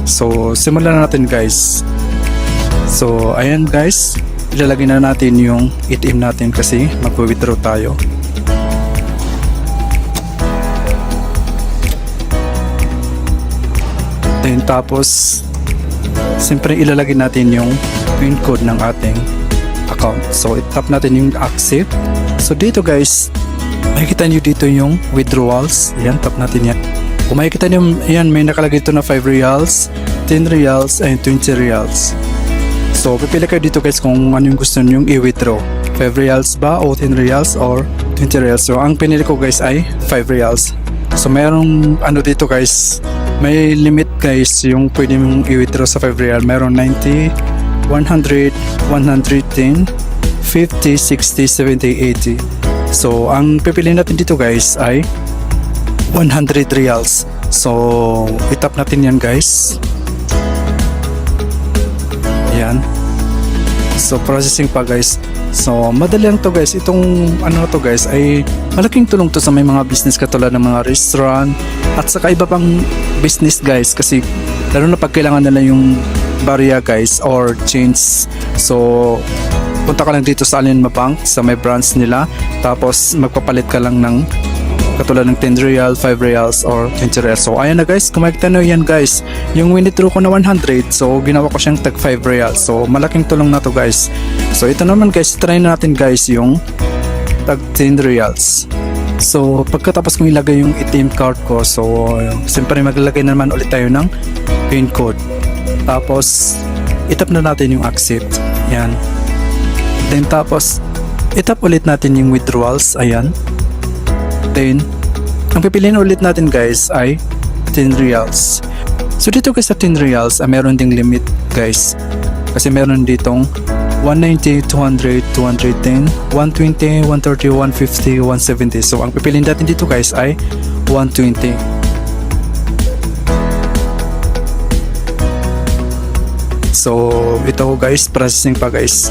So simulan na natin guys. So ayan guys, ilalagay na natin yung ATM natin kasi magwi-withdraw tayo. Then tapos siyempre ilalagay natin yung PIN code ng ating account. So i-tap natin yung accept. So dito guys, makikita nyo dito yung withdrawals. Ayan, tap natin yan. Kung makikita nyo yan, may nakalagay dito na 5 reals, 10 reals, and 20 reals. So pipili kayo dito guys kung ano yung gusto nyo i-withdraw, 5 reals ba o 10 reals or 20 reals. So ang pinili ko guys ay 5 reals. So mayroong ano dito guys, may limit guys yung pwede mong i-withdraw sa 5 real. Meron 90, 100, 110, 50, 60, 70, 80. So ang pipiliin natin dito guys ay 100 reals. So itap natin yan guys. Yan. So processing pa guys. So madali lang to guys. Itong ano to guys ay malaking tulong to sa may mga business katulad ng mga restaurant at saka iba pang business guys, kasi lalo na pag kailangan nila yung barya guys or change. So punta ka lang dito sa Alinma Bank sa may branch nila, tapos magpapalit ka lang ng katulad ng 10 real, 5 reals or 20 reals. So ayan na guys, kung makikita nyo yan guys, yung withdraw ko na 100, so ginawa ko siyang tag 5 reals. So malaking tulong na to guys. So ito naman guys, try natin guys yung tag 10 reals. So pagkatapos kong ilagay yung ATM card ko, so siyempre maglalagay naman ulit tayo ng PIN code. Tapos itap na natin yung accept. Yan. Then tapos itap ulit natin yung withdrawals. Ayan. Then ang pipiliin ulit natin guys ay 10 reals. So dito guys sa 10 reals meron ding limit guys, kasi meron ditong 190, 200, 210, 120, 130, 150, 170. So ang pipiliin natin dito guys ay 120. So ito guys, processing pa guys.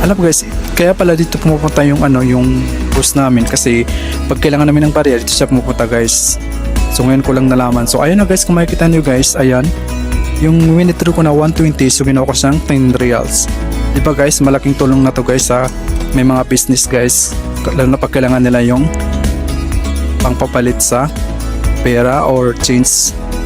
Alam guys, kaya pala dito pumupunta yung yung boss namin, kasi pag kailangan namin ng barya dito siya pumupunta guys. So ngayon ko lang nalaman. So ayun na guys, kung makikita nyo guys, ayan yung withdraw ko na 120, so ginawa ko siyang 10 reals. Diba guys, malaking tulong na to guys sa may mga business guys, lalo na pag kailangan nila yung pangpapalit sa pera or change